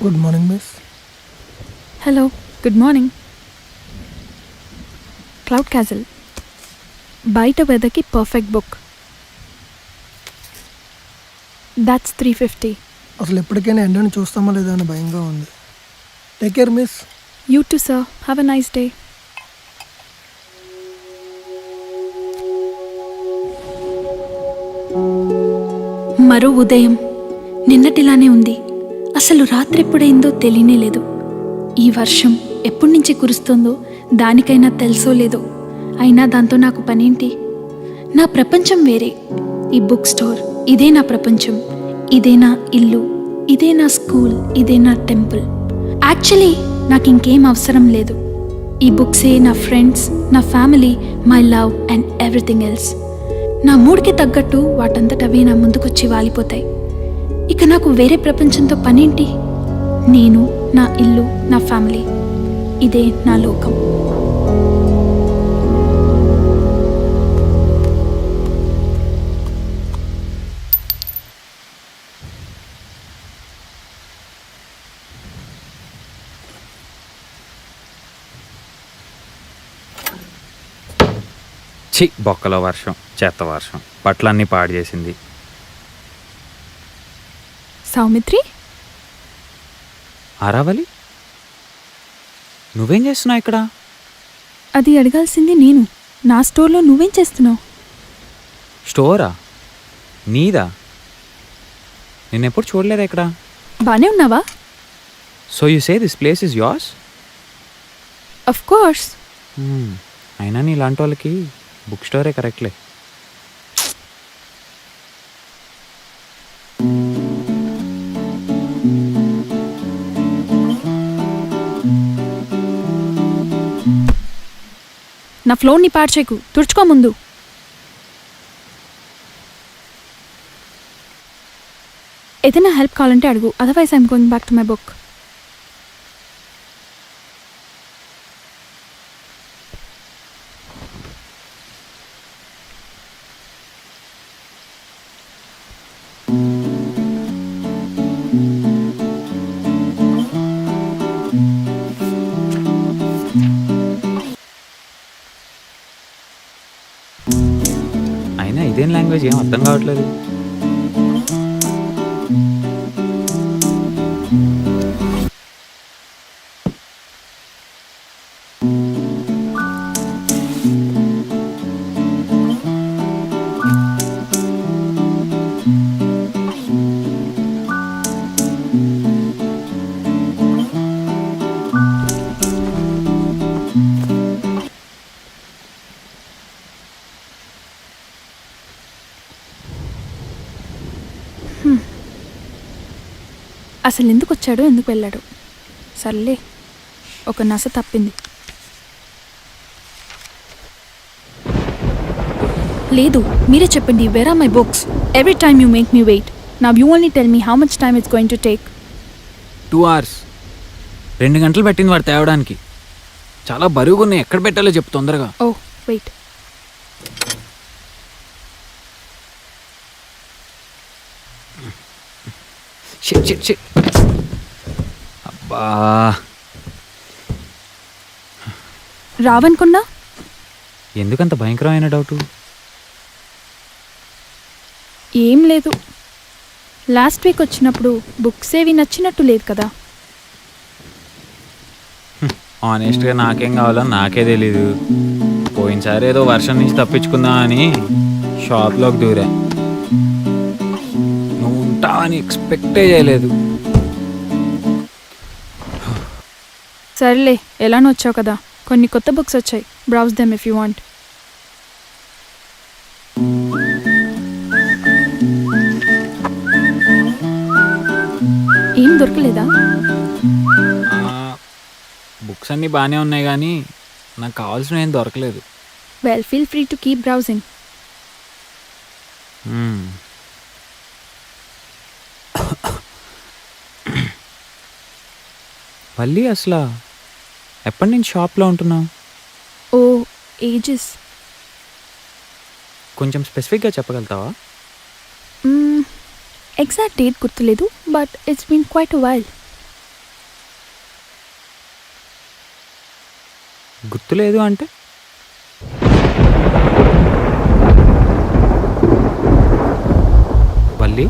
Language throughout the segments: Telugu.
Good morning miss. Hello, good morning. Cloud castle, బయట వెదర్కి పర్ఫెక్ట్ బుక్. దాట్స్ 350. అసలు ఎప్పటికైనా ఎండను చూస్తామా లేదా అని భయంగా ఉంది. Take care miss. You to sir, have a nice day. మరో ఉదయం నిన్నటిలానే ఉంది. అసలు రాత్రి ఎప్పుడైందో తెలియనే లేదు. ఈ వర్షం ఎప్పటి నుంచి కురుస్తుందో దానికైనా తెలుసో లేదో. అయినా దాంతో నాకు పనేంటి? నా ప్రపంచం వేరే. ఈ బుక్ స్టోర్, ఇదే నా ప్రపంచం. ఇదే నా ఇల్లు, ఇదే నా స్కూల్, ఇదే నా టెంపుల్. యాక్చువల్లీ నాకు ఇంకేం అవసరం లేదు. ఈ బుక్సే నా ఫ్రెండ్స్, నా family, my love and everything else. నా మూడ్కి తగ్గట్టు వాటంతటవే నా ముందుకొచ్చి వాలిపోతాయి. ఇక నాకు వేరే ప్రపంచంతో పనేంటి? నేను, నా ఇల్లు, నా ఫ్యామిలీ, ఇదే నా లోకం. చి బొక్కల వర్షం, చెత్త వర్షం, బట్టలన్నీ పాడు చేసింది. సౌమిత్రి, అరావలి, నువ్వేం చేస్తున్నావు ఇక్కడ? అది అడగాల్సింది నేను. నా స్టోర్లో నువ్వేం చేస్తున్నావు? స్టోరా? నీదా? నేనెప్పుడు చూడలేదా ఇక్కడ. బానే ఉన్నావా? So you say this place is yours? Of course. అయినా నీ ఇలాంటి వాళ్ళకి బుక్ స్టోరే కరెక్ట్లే. నా ఫ్లోర్ని పాడు చేయకు, తుడుచుకో ముందు. ఏదైనా హెల్ప్ కావాలంటే అడుగు, otherwise I'm going back to my book. అయినా ఇదేం లాంగ్వేజ్, ఏం అర్థం కావట్లేదు. అసలు ఎందుకు వచ్చాడో, ఎందుకు వెళ్ళాడు? సర్లే, ఒక నస తప్పింది. లేదు, మీరే చెప్పండి. Where are my books? Every time you make me wait. Now you only tell me how much time it's going to take. 2 hours. 2 గంటలు పెట్టింది వాడు తేవడానికి. చాలా బరువుగా ఉన్నాయి, ఎక్కడ పెట్టాలో చెప్పు తొందరగా. ఓ వెయిట్. Shit shit shit. అబ్బా, రావనుకున్నా. ఎందుకంత భయంకరమైన డౌటు? ఏం లేదు, లాస్ట్ వీక్ వచ్చినప్పుడు బుక్స్ ఏవి నచ్చినట్టు లేదు కదా. ఆనెస్ట్గా నాకేం కావాలని నాకే తెలీదు. పోయినసారి ఏదో వర్షం నుంచి తప్పించుకుందామని షాప్లోకి దూరా. నువ్వు ఉంటావని ఎక్స్పెక్టే చేయలేదు. సర్లే, ఎలానో వచ్చావు కదా. కొన్ని కొత్త బుక్స్ వచ్చాయి, browse them if you want. ఏం దొరకలేదా? బుక్స్ అన్నీ బాగానే ఉన్నాయి కానీ నాకు కావాల్సిన ఏం దొరకలేదు. Well, feel free to keep browsing. మళ్ళీ అసలు ఎప్పటి నుంచి షాప్లో ఉంటున్నావు? Oh ages. కొంచెం స్పెసిఫిక్గా చెప్పగలుగుతావా? ఎగ్జాక్ట్ డేట్ గుర్తులేదు, but it's been quite a while. గుర్తులేదు అంటే వల్లి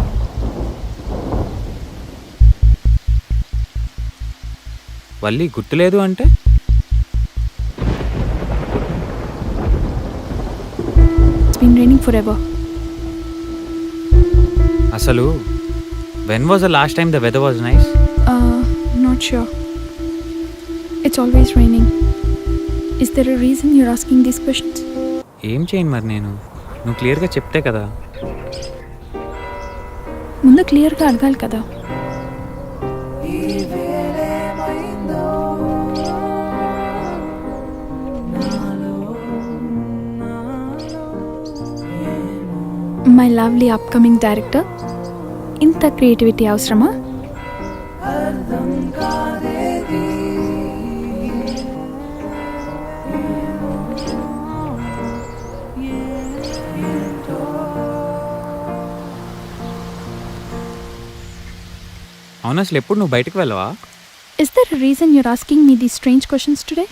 వల్లి గుర్తులేదు అంటే It's been raining forever. అసలు when was the last time the weather was nice? Not sure. It's always raining. Is there a reason you're asking these questions? ఏం చేయను మరి నేను, నువ్వు క్లియర్గా చెప్తే కదా. ముందు క్లియర్గా అడగాలి కదా. మై లవ్లీ అప్కమింగ్ డైరెక్టర్, ఇంత క్రియేటివిటీ అవసరమా? అవును, అసలు ఎప్పుడు నువ్వు బయటకు వెళ్ళవా? Is there a reason you're asking me these strange questions today?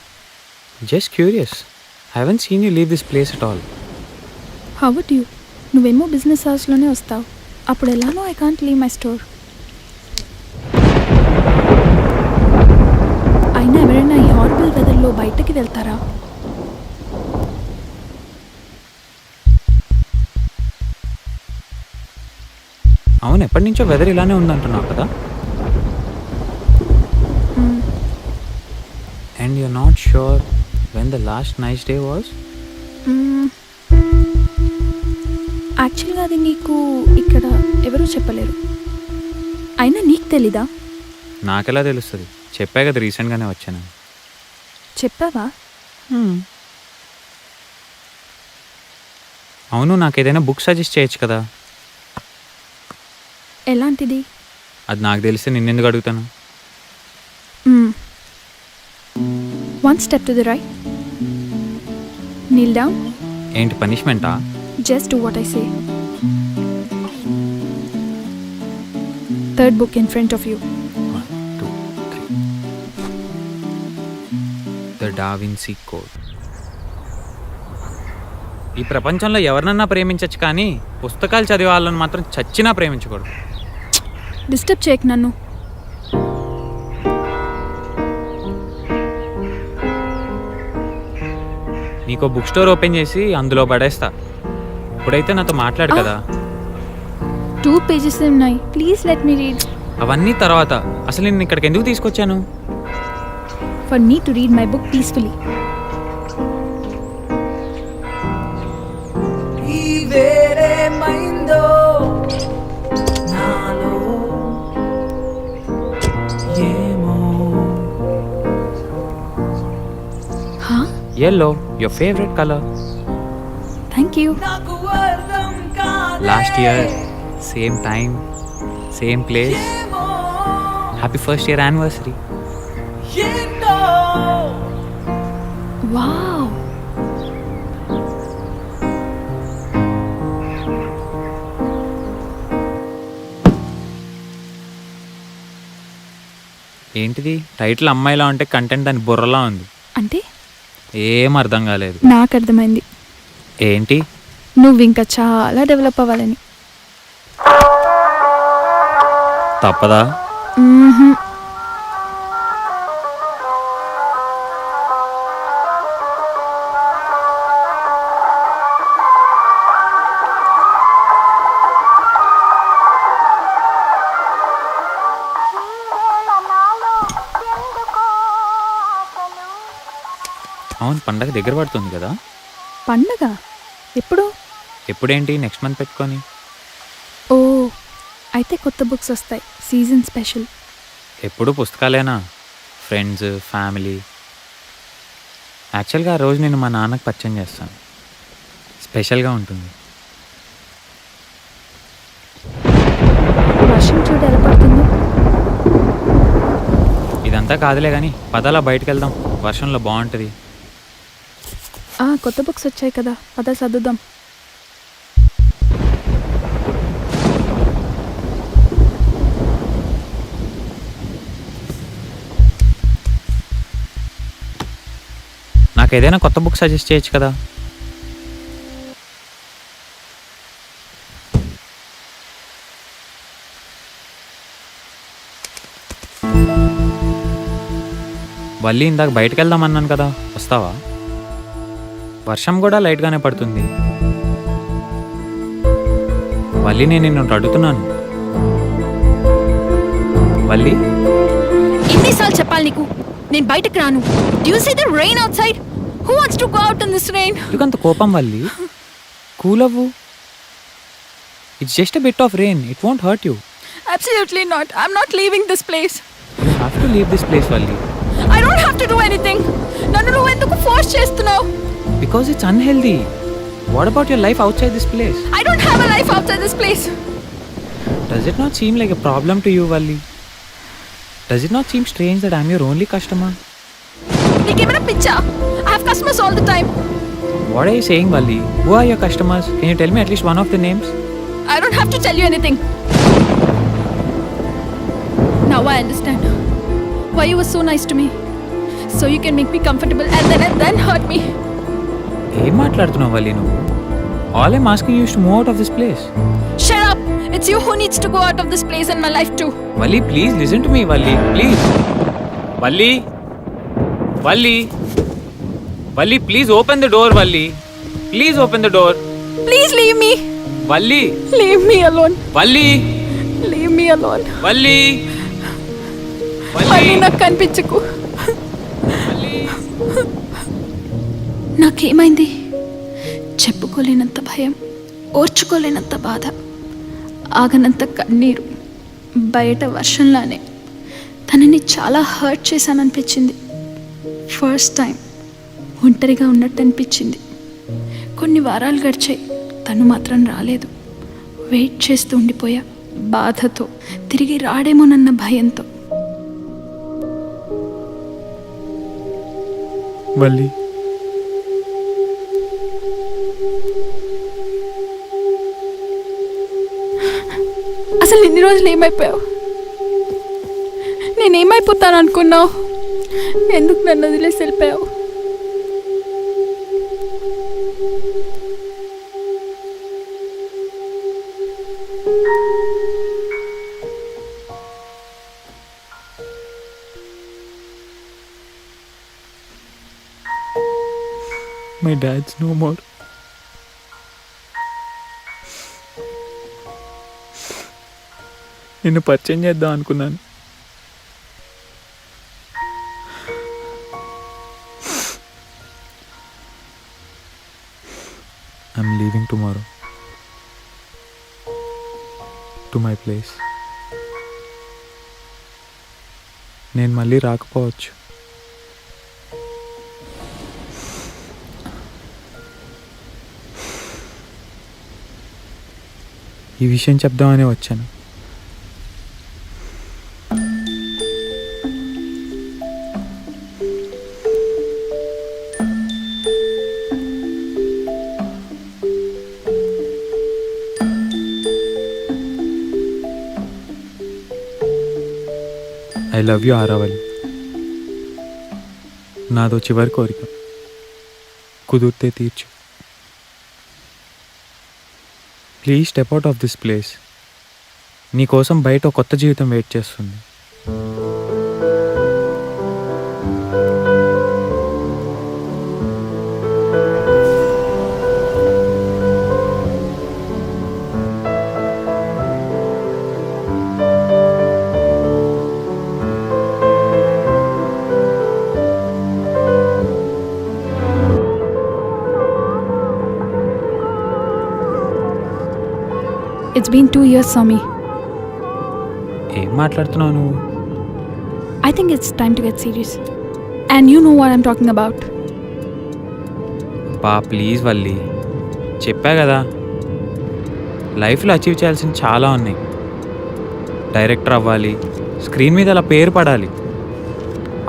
Just curious. I haven't seen you leave this place at all. How would you? నువ్వేమో బిజినెస్ హౌస్లోనే వస్తావు, అప్పుడు ఎలానో I can't leave my store. అయినా ఎవరైనా ఈ హారబుల్ వెదర్లో బయటకి వెళ్తారా? అవును, ఎప్పటి నుంచో వెదర్ ఇలానే ఉందంటున్నావు కదా. And you're not sure when the last nice day was? యాక్చువల్గా అది నీకు ఇక్కడ ఎవరూ చెప్పలేరు. అయినా నీకు తెలీదా? నాకెలా తెలుస్తుంది? చెప్పా కదా, రీసెంట్గానే వచ్చాను. చెప్పావా? అవును, నాకు ఏదైనా బుక్ సజెస్ట్ చేయొచ్చు కదా. ఎలాంటిది? అది నాకు తెలిస్తే నిన్నెందుకు అడుగుతాను? One step to the right. Kneel down. ఏంటి పనిష్మెంటా? Just do what I say. Third book in front of you. 1, 2, 3. The డా విన్సీ కోడ్. ఈ ప్రపంచంలో ఎవరినన్నా ప్రేమించచ్చు, కానీ పుస్తకాలు చదివే వాళ్ళని మాత్రం చచ్చినా ప్రేమించకూడదు. డిస్టర్బ్ చేయకు నన్ను. నీకో బుక్ స్టోర్ ఓపెన్ చేసి అందులో పడేస్తా. ఇప్పుడైతే నాతో మాట్లాడు కదా. 2 pages ఉన్నాయి, ప్లీజ్ లెట్ మీ రీడ్. అవన్నీ తర్వాత. అసలు నేను ఇక్కడికి ఎందుకు తీసుకొచ్చాను? For me to read my book peacefully. Huh? Yellow, your favorite color. Thank you. Last year, same time, same place. Happy first year anniversary. Wow. ఏంటిది? టైటిల్ అమ్మాయిలా ఉంటే కంటెంట్ దాని బుర్రలా ఉంది. అంటే ఏం అర్థం కాలేదు. నాకు అర్థమైంది. ఏంటి? నువ్వు ఇంకా చాలా డెవలప్ అవ్వాలని. తప్పదా? అవును, పండగ దగ్గర పడుతుంది కదా. పండగ ఎప్పుడు? ఎప్పుడేంటి, నెక్స్ట్ మంత్ పెట్టుకొని. ఓ, అయితే కొత్త బుక్స్ వస్తాయి, సీజన్ స్పెషల్. ఎప్పుడు పుస్తకాలేనా? Friends, family. యాక్చువల్గా ఆ రోజు నేను మా నాన్నకు పరిచయం చేస్తాను. స్పెషల్గా ఉంటుంది. వర్షం చూడు ఎలా పడుతుందో. ఇదంతా కాదులే కానీ పదాలా బయటకు వెళ్దాం, వర్షంలో బాగుంటుంది. కొత్త బుక్స్ వచ్చాయి కదా, పద చదువుదాం. నాకు ఏదైనా కొత్త బుక్ సజెస్ట్ చేయొచ్చు కదా. వల్లి, ఇందాక బయటకు వెళ్దామన్నాను కదా, వస్తావా? వర్షం కూడా లైట్గానే పడుతుంది. వల్లి, నేను నిన్ను అడుగుతున్నాను. వల్లి, ఎన్నిసార్లు చెప్పాలి నీకు నేను బయటకు రాను? Do you see the rain outside? Who wants to go out in this rain? ఎందుకంత కోపం వల్లి? కూల్ అవ్వు. It's just a bit of rain. It won't hurt you. Absolutely not. I'm not leaving this place. You have to leave this place, Valli. I don't have to do anything. నన్ను నువ్వు ఎందుకు ఫోర్స్ చేస్తున్నావు? Because it's unhealthy. What about your life outside this place? I don't have a life outside this place. Does it not seem like a problem to you, Valli? Does it not seem strange that I'm your only customer? నీకేమైనా పిచ్చా? I have customers all the time. What are you saying, Valli? Who are your customers? Can you tell me at least one of the names? I don't have to tell you anything. Now I understand why you were so nice to me. So you can make me comfortable and then hurt me. ఏం మాట్లాడుతున్నావు వల్లి నువ్వు? All I'm asking you is to move out of this place. Shut up! It's you who needs to go out of this place in my life too. Valli, please listen to me, Valli. Please. Valli. Valli. Valli, please open the door, Valli. Please open the door. Please leave me. Valli. Leave me alone. Valli. Leave me alone. Valli. మళ్ళీ నాకు కనిపించకు. నాకేమైంది? చెప్పుకోలేనంత భయం, ఓర్చుకోలేనంత బాధ, ఆగనంత కన్నీరు. బయట వర్షంలానే తనని చాలా హర్ట్ చేశాననిపించింది. ఫస్ట్ టైం ఒంటరిగా ఉన్నట్టు అనిపించింది. కొన్ని వారాలు గడిచాయి, తను మాత్రం రాలేదు. వెయిట్ చేస్తూ ఉండిపోయా, బాధతో, తిరిగి రాడేమోనన్న భయంతో. వల్లి, అసలు ఇన్ని రోజులు ఏమైపోయావు? నేనేమైపోతాను అనుకున్నావు? ఎందుకు నన్ను వదిలేసి వెళ్ళిపోయావు? my dad's no more. నిన్ను పరిచయం చేద్దాం అనుకున్నాను. I'm leaving tomorrow to my place. నేను మళ్ళీ రాకపోవచ్చు. ఈ విషయం చెప్దామని వచ్చాను. I love you Aravalli. నాదో చివరి కోరిక, కుదిరితే తీర్చు. Please step out of this place. నీకోసం బయట ఒక కొత్త జీవితం వెయిట్ చేస్తుంది. It's been 2 years, Swami. ఏం మాట్లాడుతున్నావు నువ్వు? I think it's time to get serious. And you know what I'm talking about. Please Valli, చెప్పా కదా, లైఫ్లో అచీవ్ చేయాల్సింది చాలా ఉన్నాయి. డైరెక్టర్ అవ్వాలి, స్క్రీన్ మీద అలా పేరు పడాలి,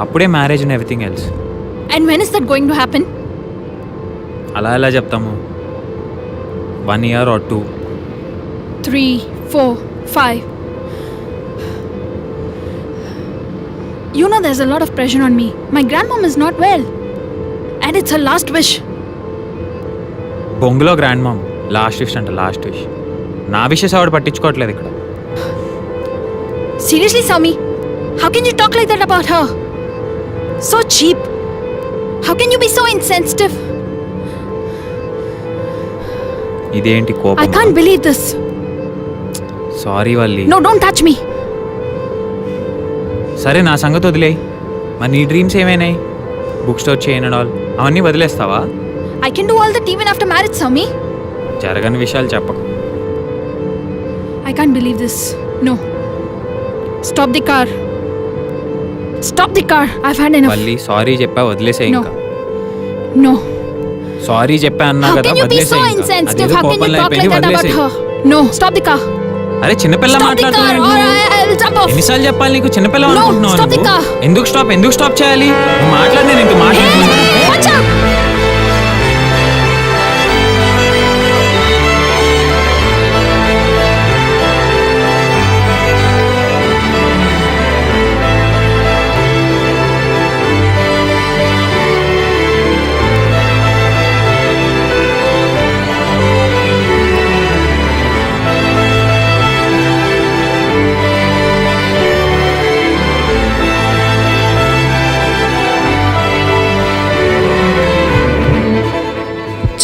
అప్పుడే marriage and everything else. And when is that going to happen? అలా ఎలా చెప్తాము? 1 year or 2. 3, 4, 5. You know there's a lot of pressure on me. My grandmom is not well. And it's a last wish. బొంగులో గ్రాండ్ మామ్ లాస్ట్ విష్ అంట, లాస్ట్ విష్. నా విషెస్ ఆవిడ పట్టించుకోవట్లేదు ఇక్కడ. Seriously, Sami? How can you talk like that about her? So cheap. How can you be so insensitive? ఇదేంటి I కోపం? can't believe this. Sorry Valli. No, don't touch me. సరే నా సంగతి వదిలేయి. మరి నీ డ్రీమ్స్ ఏమైనాయి? బుక్ స్టోర్ చేయను ఆల్ అవన్నీ వదిలేస్తావా? I can do all that even after marriage, Sami. జరగని విషయాలు చెప్పకు. I can't believe this. No. Stop the car. Stop the car. I've had enough. Valli sorry చెప్పా, వదిలేసే No. ఇంకా. No. సారీ చెప్పా అన్నా How కదా, can you be వదిలేసే so ఇంకా. insensitive? అదేదో How can you కోపంలో talk like అయిపోయింది, that about వదిలేసేయ్. her? No. Stop the car. అరే చిన్నపిల్ల Stop the car మాట్లాడుతున్నావు. or I'll jump off. ఎన్నిసార్లు చెప్పాలి నీకు? చిన్నపిల్ల No, అనుకుంటున్నావు stop the నువ్వు? car. ఎందుకు స్టాప్ చేయాలి? నువ్వు మాట్లాడి నేను ఇంక మాట్లాడుతున్నాను. Hey, watch out.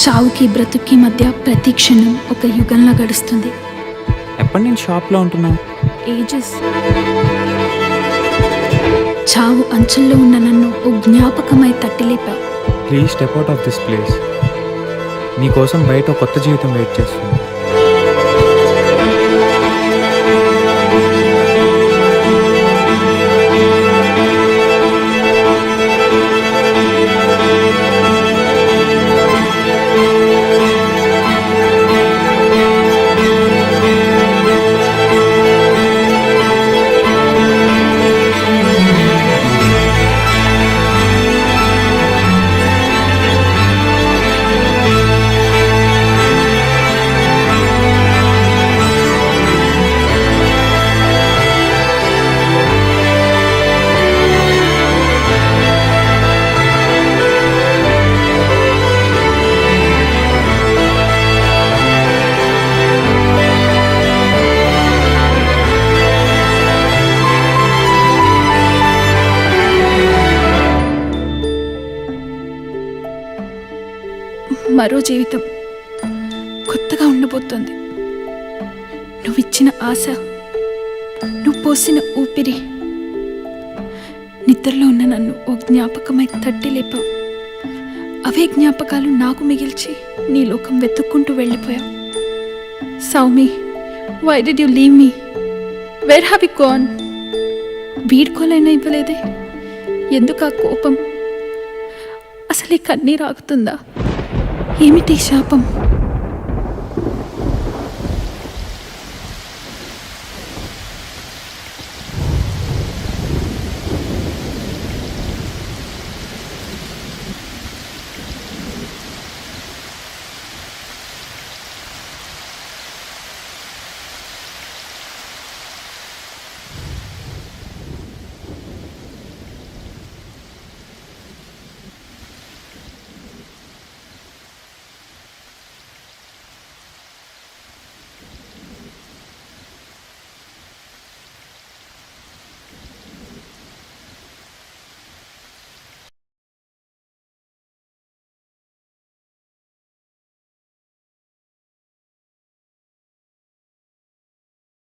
చావుకి బ్రతుక్కి మధ్య ప్రతి క్షణం ఒక యుగంలా గడుస్తుంది. ఎప్పటి నేను షాప్లో ఉంటున్నావు? ఏజెస్. చావు అంచుల్లో ఉన్న నన్ను ఓ జ్ఞాపకమై తట్టిలేపావు. Please step out of this place. నీ కోసం బయట ఒక కొత్త జీవితం వెయిట్ చేస్తుంది. మరో జీవితం కొత్తగా ఉండబోతోంది. నువ్విచ్చిన ఆశ, నువ్వు పోసిన ఊపిరి, నిద్రలో ఉన్న నన్ను ఓ జ్ఞాపకమై తట్టి లేపావు. అవే జ్ఞాపకాలు నాకు మిగిల్చి నీ లోకం వెతుక్కుంటూ వెళ్ళిపోయావు. Soumi, why did you leave me? Where have you gone? వీడ్కోలైనా ఇవ్వలేదే. ఎందుకు ఆ కోపం? అసలు ఈ కన్నీరు ఆగుతుందా? ఏమిటి శాపం?